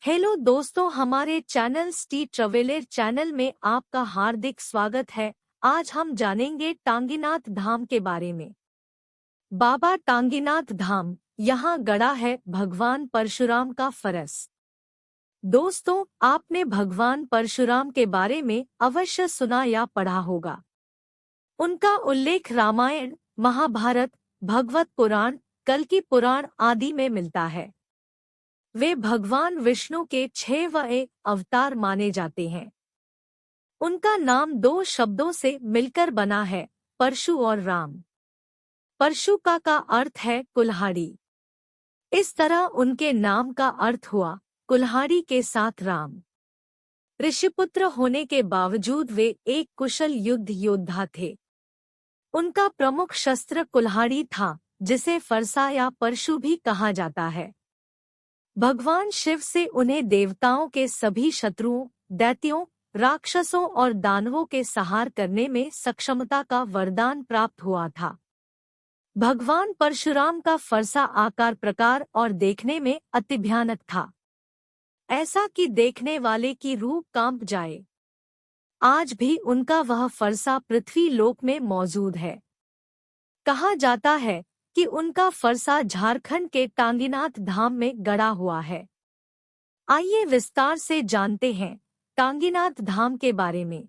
Hello दोस्तों, हमारे channel स्टी ट्रेवलर चैनल में आपका हार्दिक स्वागत है। आज हम जानेंगे टांगीनाथ धाम के बारे में। बाबा टांगीनाथ धाम यहाँ गड़ा है भगवान परशुराम का फरस। दोस्तों, आपने भगवान परशुराम के बारे में अवश्य सुना या पढ़ा होगा। उनका उल्लेख रामायण, महाभारत, भगवत पुराण, कल्कि पुराण आदि में मिलता है। वे भगवान विष्णु के 6वें अवतार माने जाते हैं। उनका नाम 2 शब्दों से मिलकर बना है, परशु और राम। परशु का अर्थ है कुल्हाड़ी। इस तरह उनके नाम का अर्थ हुआ कुल्हाड़ी के साथ राम। ऋषिपुत्र होने के बावजूद वे एक कुशल युद्ध योद्धा थे। उनका प्रमुख शस्त्र कुल्हाड़ी था, जिसे फरसा या परशु भी कहा जाता है। भगवान शिव से उन्हें देवताओं के सभी शत्रुओं, दैत्यों, राक्षसों और दानवों के संहार करने में सक्षमता का वरदान प्राप्त हुआ था। भगवान परशुराम का फरसा आकार प्रकार और देखने में अति भयानक था, ऐसा कि देखने वाले की रूह कांप जाए। आज भी उनका वह फरसा पृथ्वी लोक में मौजूद है। कहा जाता है कि उनका फरसा झारखंड के टांगीनाथ धाम में गड़ा हुआ है। आइए विस्तार से जानते हैं टांगीनाथ धाम के बारे में।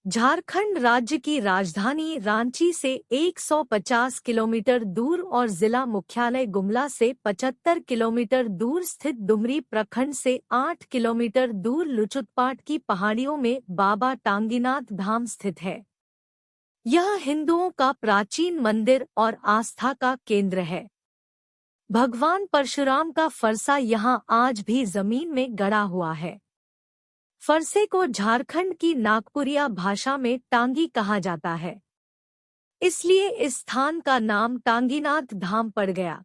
झारखंड राज्य की राजधानी रांची से 150 किलोमीटर दूर और जिला मुख्यालय गुमला से 75 किलोमीटर दूर स्थित डुमरी प्रखंड से 8 किलोमीटर दूर लुचुतपाट की पहाड़ियों में बाबा टांगीनाथ धाम स्थित है। यह हिंदुओं का प्राचीन मंदिर और आस्था का केंद्र है। भगवान परशुराम का फरसा यहाँ आज भी जमीन में गड़ा हुआ है। फरसे को झारखंड की नागपुरिया भाषा में टांगी कहा जाता है, इसलिए इस स्थान का नाम टांगीनाथ धाम पड़ गया।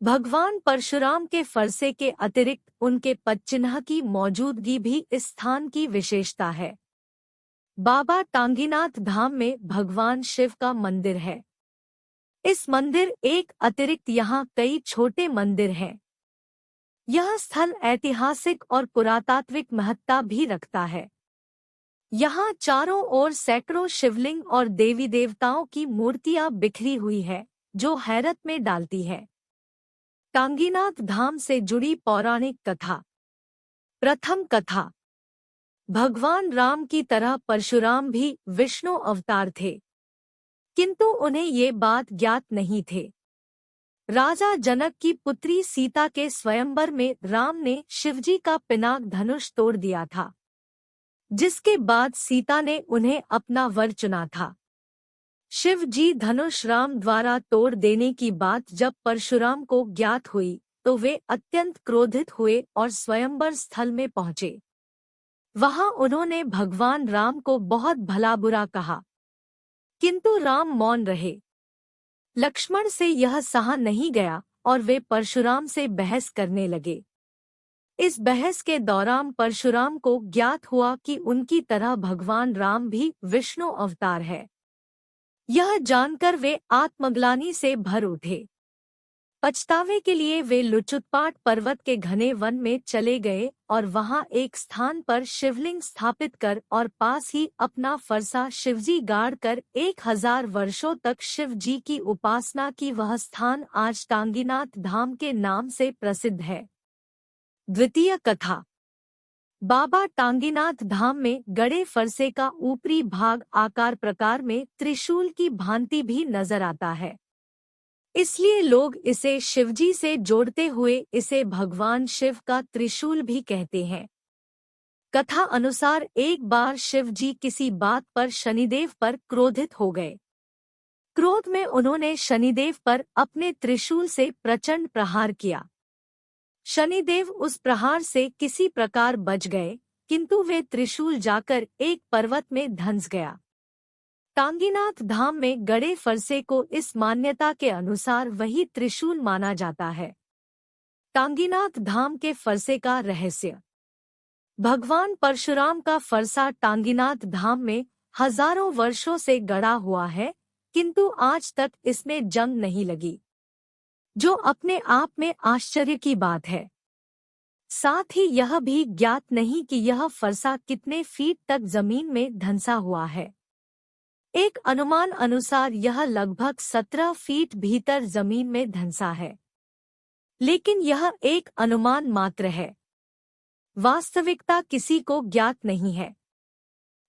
भगवान परशुराम के फरसे के अतिरिक्त उनके पदचिन्ह की मौजूदगी भी इस स्थान की विशेषता है। बाबा टांगीनाथ धाम में भगवान शिव का मंदिर है। इस मंदिर एक अतिरिक्त यहाँ कई छोटे मंदिर हैं। यह स्थल ऐतिहासिक और पुरातात्विक महत्ता भी रखता है। यहाँ चारों ओर सैकड़ों शिवलिंग और देवी देवताओं की मूर्तियां बिखरी हुई है, जो हैरत में डालती है। टांगीनाथ धाम से जुड़ी पौराणिक कथा। प्रथम कथा। भगवान राम की तरह परशुराम भी विष्णु अवतार थे, किंतु उन्हें ये बात ज्ञात नहीं थे। राजा जनक की पुत्री सीता के स्वयंवर में राम ने शिवजी का पिनाक धनुष तोड़ दिया था, जिसके बाद सीता ने उन्हें अपना वर चुना था। शिव जी धनुष राम द्वारा तोड़ देने की बात जब परशुराम को ज्ञात हुई, तो वे अत्यंत क्रोधित हुए और स्वयंवर स्थल में पहुंचे। वहां उन्होंने भगवान राम को बहुत भला बुरा कहा, किंतु राम मौन रहे। लक्ष्मण से यह सहा नहीं गया और वे परशुराम से बहस करने लगे। इस बहस के दौरान परशुराम को ज्ञात हुआ कि उनकी तरह भगवान राम भी विष्णु अवतार है। यह जानकर वे आत्मग्लानि से भर उठे। पछतावे के लिए वे लुचुतपाट पर्वत के घने वन में चले गए और वहां एक स्थान पर शिवलिंग स्थापित कर और पास ही अपना फरसा शिवजी गाड़ कर 1000 वर्षों तक शिव जी की उपासना की। वह स्थान आज टांगीनाथ धाम के नाम से प्रसिद्ध है। द्वितीय कथा। बाबा टांगीनाथ धाम में गड़े फरसे का ऊपरी भाग आकार प्रकार में त्रिशूल की भांति भी नजर आता है, इसलिए लोग इसे शिवजी से जोड़ते हुए इसे भगवान शिव का त्रिशूल भी कहते हैं। कथा अनुसार एक बार शिव जी किसी बात पर शनिदेव पर क्रोधित हो गए। क्रोध में उन्होंने शनिदेव पर अपने त्रिशूल से प्रचंड प्रहार किया। शनिदेव उस प्रहार से किसी प्रकार बच गए, किंतु वे त्रिशूल जाकर एक पर्वत में धंस गया। टांगीनाथ धाम में गड़े फरसे को इस मान्यता के अनुसार वही त्रिशूल माना जाता है। टांगीनाथ धाम के फरसे का रहस्य। भगवान परशुराम का फरसा टांगीनाथ धाम में हजारों वर्षों से गड़ा हुआ है, किंतु आज तक इसमें जंग नहीं लगी, जो अपने आप में आश्चर्य की बात है। साथ ही यह भी ज्ञात नहीं कि यह फरसा कितने फीट तक जमीन में धंसा हुआ है। एक अनुमान अनुसार यह लगभग 17 फीट भीतर जमीन में धंसा है, लेकिन यह एक अनुमान मात्र है। वास्तविकता किसी को ज्ञात नहीं है।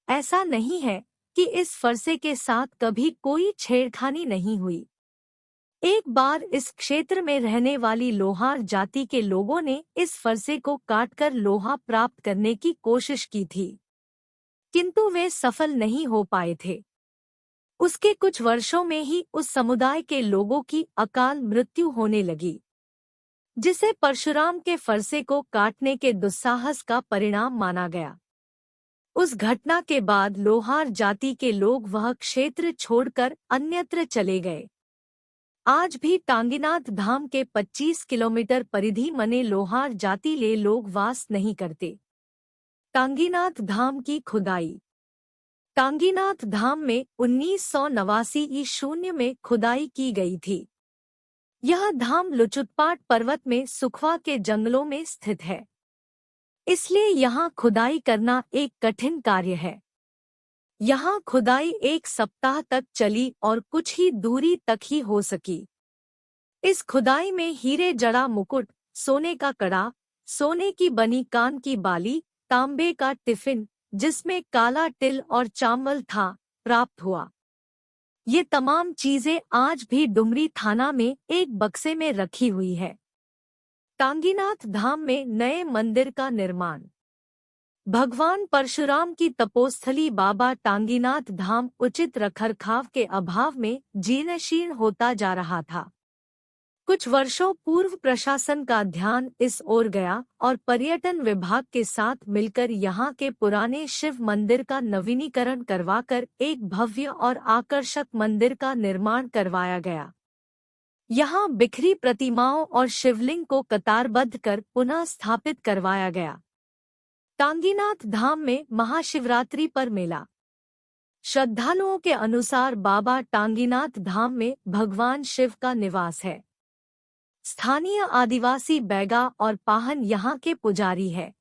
ऐसा नहीं है कि इस फरसे के साथ कभी कोई छेड़खानी नहीं हुई। एक बार इस क्षेत्र में रहने वाली लोहार जाति के लोगों ने इस फरसे को काटकर लोहा प्राप्त करने की कोशिश की थी, किंतु वे सफल नहीं हो पाए थे। उसके कुछ वर्षों में ही उस समुदाय के लोगों की अकाल मृत्यु होने लगी, जिसे परशुराम के फरसे को काटने के दुस्साहस का परिणाम माना गया। उस घटना के बाद लोहार जाति के लोग वह क्षेत्र छोड़कर अन्यत्र चले गए। आज भी टांगीनाथ धाम के 25 किलोमीटर परिधि मने लोहार जाति ले लोग वास नहीं करते। टांगीनाथ धाम की खुदाई। टांगीनाथ धाम में 1989 ईस्वी में खुदाई की गई थी। यह धाम लुचुतपाट पर्वत में सुखवा के जंगलों में स्थित है, इसलिए यहाँ खुदाई करना एक कठिन कार्य है। यहाँ खुदाई 1 सप्ताह तक चली और कुछ ही दूरी तक ही हो सकी। इस खुदाई में हीरे जड़ा मुकुट, सोने का कड़ा, सोने की बनी कान की बाली, तांबे का टिफिन जिसमें काला तिल और चावल था, प्राप्त हुआ। ये तमाम चीजें आज भी डुमरी थाना में एक बक्से में रखी हुई है। टांगीनाथ धाम में नए मंदिर का निर्माण। भगवान परशुराम की तपोस्थली बाबा टांगीनाथ धाम उचित रखरखाव के अभाव में जीर्णशीर्ण होता जा रहा था। कुछ वर्षों पूर्व प्रशासन का ध्यान इस ओर गया और पर्यटन विभाग के साथ मिलकर यहाँ के पुराने शिव मंदिर का नवीनीकरण करवाकर एक भव्य और आकर्षक मंदिर का निर्माण करवाया गया। यहाँ बिखरी प्रतिमाओं और शिवलिंग को कतारबद्ध कर पुनः स्थापित करवाया गया। टांगीनाथ धाम में महाशिवरात्रि पर मेला। श्रद्धालुओं के अनुसार बाबा टांगीनाथ धाम में भगवान शिव का निवास है। स्थानीय आदिवासी बैगा और पाहन यहाँ के पुजारी है।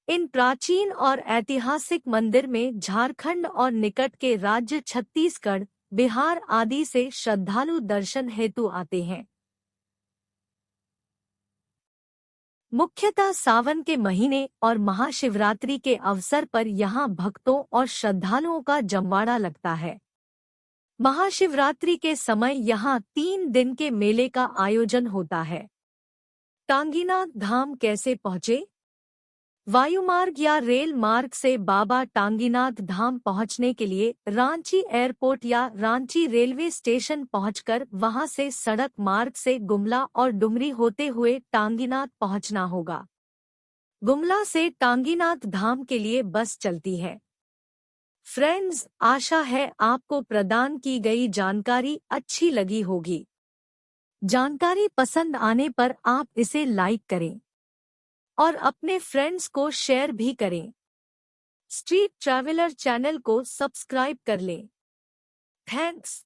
इन प्राचीन और ऐतिहासिक मंदिर में झारखंड और निकट के राज्य छत्तीसगढ़, बिहार आदि से श्रद्धालु दर्शन हेतु आते हैं। मुख्यतः सावन के महीने और महाशिवरात्रि के अवसर पर यहाँ भक्तों और श्रद्धालुओं का जमवाड़ा लगता है। महाशिवरात्रि के समय यहाँ 3 दिन के मेले का आयोजन होता है। टांगीनाथ धाम कैसे पहुँचे? वायुमार्ग या रेल मार्ग से बाबा टांगीनाथ धाम पहुँचने के लिए रांची एयरपोर्ट या रांची रेलवे स्टेशन पहुँचकर वहां से सड़क मार्ग से गुमला और डुमरी होते हुए टांगीनाथ पहुँचना होगा। गुमला से टांगीनाथ धाम के लिए बस चलती है। फ्रेंड्स, आशा है आपको प्रदान की गई जानकारी अच्छी लगी होगी। जानकारी पसंद आने पर आप इसे लाइक करें और अपने फ्रेंड्स को शेयर भी करें। स्ट्रीट ट्रैवलर चैनल को सब्सक्राइब कर लें। थैंक्स।